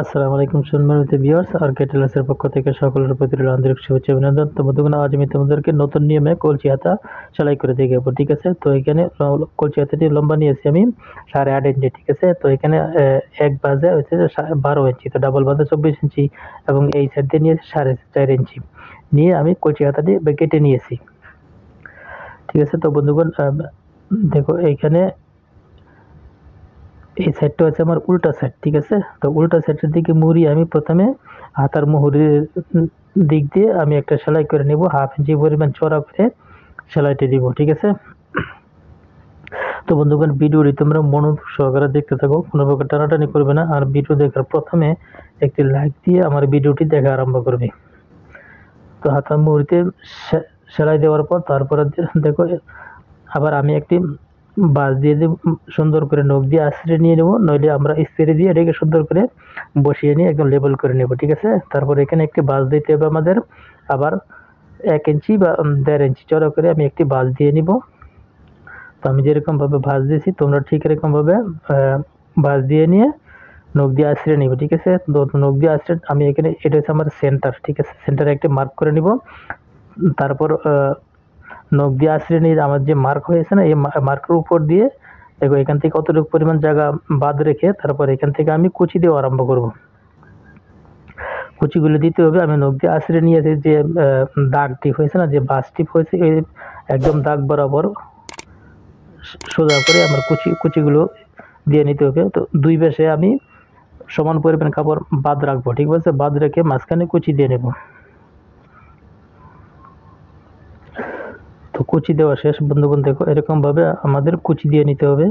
আসসালামু আলাইকুম সম্মানিত ভিউয়ার্স আর কেটেলাসের পক্ষ থেকে সকলের প্রতি রইল আন্তরিক শুভেচ্ছা অভিনন্দন। তো বন্ধুগণ, আজ আমি তোমাদেরকে নতুন নিয়মে কলচি হাতা সেলাই করে দেখাবো। ঠিক আছে, তো এখানে কলচি হাতাটি লম্বা নিয়েছি আমি 8.5 ইঞ্চি। ঠিক আছে, তো এখানে এক বাজে হচ্ছে 12 ইঞ্চি, তো ডাবল বাজে 24 ইঞ্চি এবং এই সাইড দিয়ে নিয়েছি 4.5 ইঞ্চি নিয়ে আমি কলচি হাতাটি কেটে নিয়েছি। ঠিক আছে, তো বন্ধুগণ দেখো এইখানে এই সাইডটা হচ্ছে আমার উল্টা সাইড। ঠিক আছে, তো উল্টা সাইডের দিকে মুড়ি আমি প্রথমে হাতার মুহুরির দিক দিয়ে আমি একটা সেলাই করে নেব, 1/2 ইঞ্চি পরিমাণ চড়া করে সেলাইটি দিব। ঠিক আছে, তো বন্ধুগণ ভিডিওটি তোমরা মনোযোগ সহকারে দেখতে থাকো, কোনো প্রকার টানাটানি করবে না। আর ভিডিও দেখার প্রথমে একটি লাইক দিয়ে আমার ভিডিওটি দেখা আরম্ভ করবে। তো হাতার মুহুরিতে সেলাই দেওয়ার পর তারপরে দেখো আবার আমি একটি বাঁশ দিয়ে সুন্দর করে নখ দিয়ে আঁচড়ে নিয়ে নেব, নইলে আমরা ইস্ত্রি দিয়ে এটাকে সুন্দর করে বসিয়ে নিয়ে একদম লেবেল করে নেব। ঠিক আছে, তারপর এখানে একটি বাঁশ দিতে হবে আমাদের, আবার 1 ইঞ্চি বা 1.5 ইঞ্চি চড়া করে আমি একটি বাঁশ দিয়ে নিব। তো আমি যেরকমভাবে ভাঁজ দিয়েছি তোমরা ঠিক এরকমভাবে ভাঁজ দিয়ে নিয়ে নখ দিয়ে আঁচড়ে নিব। ঠিক আছে, তো নখ দিয়ে আঁচড়ে আমি এখানে এটা হচ্ছে আমার সেন্টার। ঠিক আছে, সেন্টারে একটি মার্ক করে নিব। তারপর নখ দিয়ে আঁচড়ে নিয়ে আমার যে মার্ক হয়েছে না, এই মার্কের উপর দিয়ে দেখো এখান থেকে কতটুকু পরিমাণ জায়গা বাদ রেখে তারপর এখান থেকে আমি কুচি দেওয়া আরম্ভ করব। কুচিগুলো দিতে হবে। আমি নখ দিয়ে আঁচড়ে নিয়েছি যে দাগ টিপ হয়েছে না, যে বাস টিপ হয়েছে, এই একদম দাগ বরাবর সোজা করে আমার কুচিগুলো দিয়ে নিতে হবে। তো দুই পাশে আমি সমান পরিমাণ কাপড় বাদ রাখবো। ঠিক আছে, বাদ রেখে মাঝখানে কুচি দিয়ে নেব। তো কুচি দেওয়া শেষ বন্ধুগণ, দেখো এরকমভাবে আমাদের কুচি দিয়ে নিতে হবে।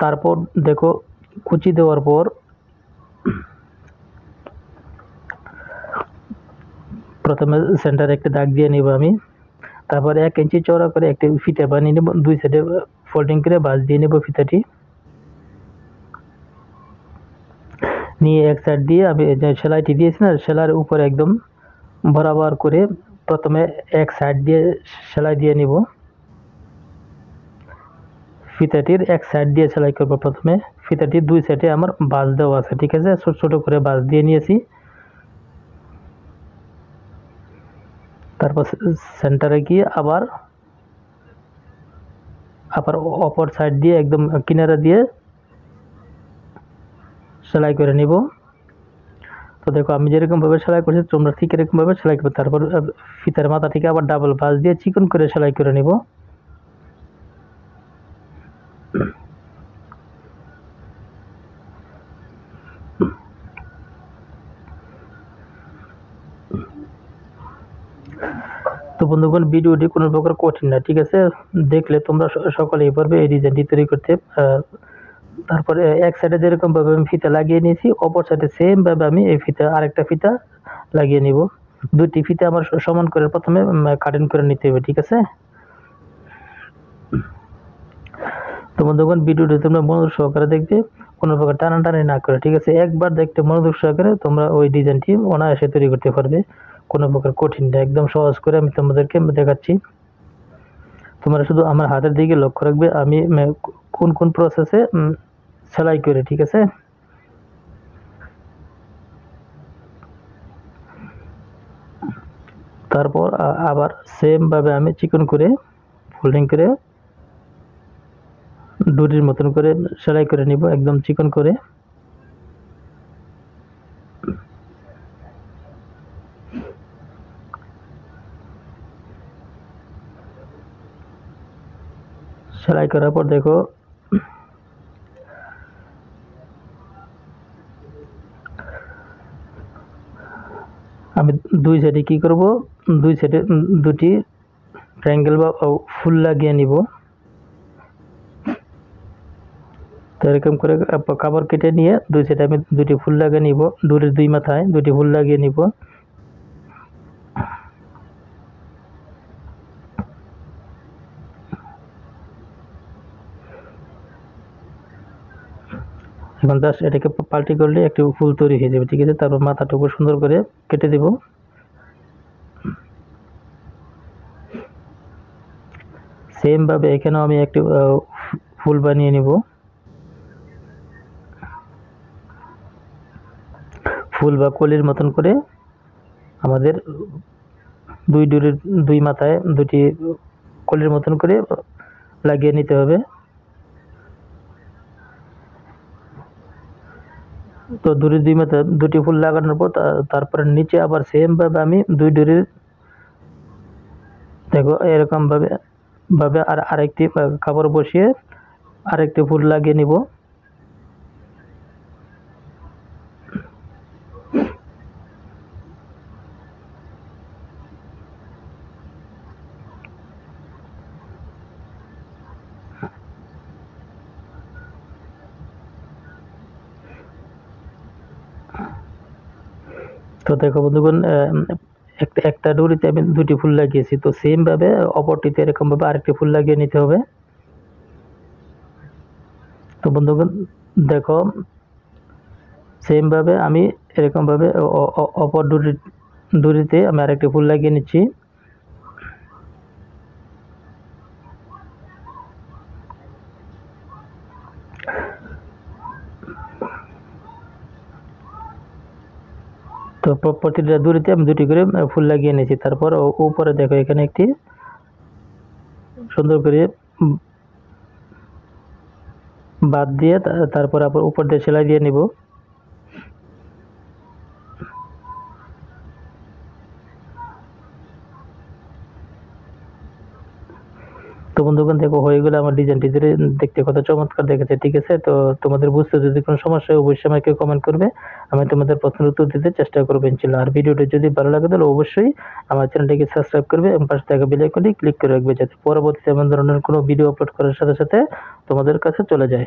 তারপর দেখো কুচি দেওয়ার পর প্রথমে সেন্টারে একটা দাগ দিয়ে নিব আমি। তারপরে 1 ইঞ্চি চওড়া করে একটি ফিতা বানিয়ে নেব, দুই সাইডে ফোল্ডিং করে ভাঁজ দিয়ে নেব ফিতাটি নিয়ে। এক সাইড দিয়ে আমি যে সেলাইটি দিয়েছি না, সেলাইয়ের উপরে একদম বরাবর করে প্রথমে এক সাইড দিয়ে সেলাই দিয়ে নিব। ফিতাটির এক সাইড দিয়ে সেলাই করব প্রথমে। ফিতাটির দুই সাইডে আমার ভাঁজ দেওয়া আছে। ঠিক আছে, ছোট ছোট করে ভাঁজ দিয়ে নিয়েছি। তারপর সেন্টারে গিয়ে আবার অপর সাইড দিয়ে একদম কিনারা দিয়ে সেলাই করে নিব। তো দেখো আমি যেরকমভাবে সেলাই করছি তোমরা ঠিক এরকমভাবে সেলাই করবে। তারপর ফিতার মাথা থেকে আবার ডাবল ভাঁজ দিয়ে চিকন করে সেলাই করে নিব। তো বন্ধুগণ ভিডিওটি কোনো প্রকার কঠিন না। ঠিক আছে, দেখলে তোমরা সকলেই পারবে এই ডিজাইনটি তৈরি করতে। তারপরে এক সাইডে যেরকমভাবে আমি ফিতা লাগিয়ে নিয়েছি, অপর সাইডে সেমভাবে আমি এই ফিতা আরেকটা ফিতা লাগিয়ে নিব। দুটি ফিতা আমার সমান করে প্রথমে কাটিং করে নিতে হবে। ঠিক আছে, তো বন্ধুগণ ভিডিওটি তোমরা মনোযোগ সহকারে দেখবে, কোনো প্রকার টানাটানি না করে। ঠিক আছে, একবার দেখতে মনোযোগ সহকারে তোমরা ওই ডিজাইনটি অনায়াসে তৈরি করতে পারবে, কোনো প্রকার কঠিন না, একদম সহজ করে আমি তোমাদেরকে দেখাচ্ছি। তোমরা শুধু আমার হাতের দিকে লক্ষ্য রাখবে আমি কোন কোন প্রসেসে সেলাই করে। ঠিক আছে, তারপর আবার সেম ভাবে আমি চিকন করে ফোল্ডিং করে ডুরির মতন করে সেলাই করে নিব, একদম চিকন করে। সেলাই করার পর দেখো আমি দুই সাইডে কি করব, দুই সাইডে দুটি ট্রায়াঙ্গেল বা ফুল লাগিয়ে নিব। তো এরকম করে কাপড় কেটে নিয়ে দুই সাইডে আমি দুটি ফুল লাগিয়ে নিব, ডুরির দুই মাথায় দুটি ফুল লাগিয়ে নিব। এখন জাস্ট এটাকে পাল্টি করলে একটি ফুল তৈরি হয়ে যাবে। ঠিক আছে, তারপর মাথাটুকু সুন্দর করে কেটে দেব। সেম ভাবে এখানেও আমি একটি ফুল বানিয়ে নিব। ফুল বা কলির মতন করে আমাদের দুই ডুরির দুই মাথায় দুটি কলির মতন করে লাগিয়ে নিতে হবে। তো ডুরির দুই মাথায় দুটি ফুল লাগানোর পর তারপরে নিচে আবার সেম ভাবে আমি দুই ডুরির দেখো এরকম ভাবে আরেকটি কাপড় বসিয়ে আরেকটি ফুল লাগিয়ে নিব। তো দেখো বন্ধুগণ, একটা ডুরিতে আমি দুটি ফুল লাগিয়েছি, তো সেম ভাবে অপরটিতে এরকম ভাবে আরেকটি ফুল লাগিয়ে নিতে হবে। তো বন্ধুগণ দেখো সেম ভাবে আমি এরকম ভাবে অপর ডুরিতে আমি আরেকটি ফুল লাগিয়ে নিচ্ছি। তো প্রতিটা দড়িতে আমি দুটি করে ফুল লাগিয়ে নিয়েছি। তারপর উপরে দেখো এখানে একটি সুন্দর করে বাদ দিয়ে তারপর আবার উপর দিয়ে সেলাই দিয়ে নিব। তো বন্ধুগণ দেখো হয়ে গেলে আমার ডিজাইনটি দেখতে কত চমৎকার দেখেছে, ঠিক আছে। তো তোমাদের বুঝতে যদি কোনো সমস্যা হয় অবশ্যই আমাকে কমেন্ট করবে, আমি তোমাদের প্রশ্নের উত্তর দিতে চেষ্টা করবো ইনশাআল্লাহ। আর ভিডিওটি যদি ভালো লাগে তাহলে অবশ্যই আমার চ্যানেলটিকে সাবস্ক্রাইব করবে এবং পাশে থাকা বেল আইকনটি ক্লিক করে রাখবে, যাতে পরবর্তীতে এমন ধরনের কোনো ভিডিও আপলোড করার সাথে সাথে তোমাদের কাছে চলে যায়।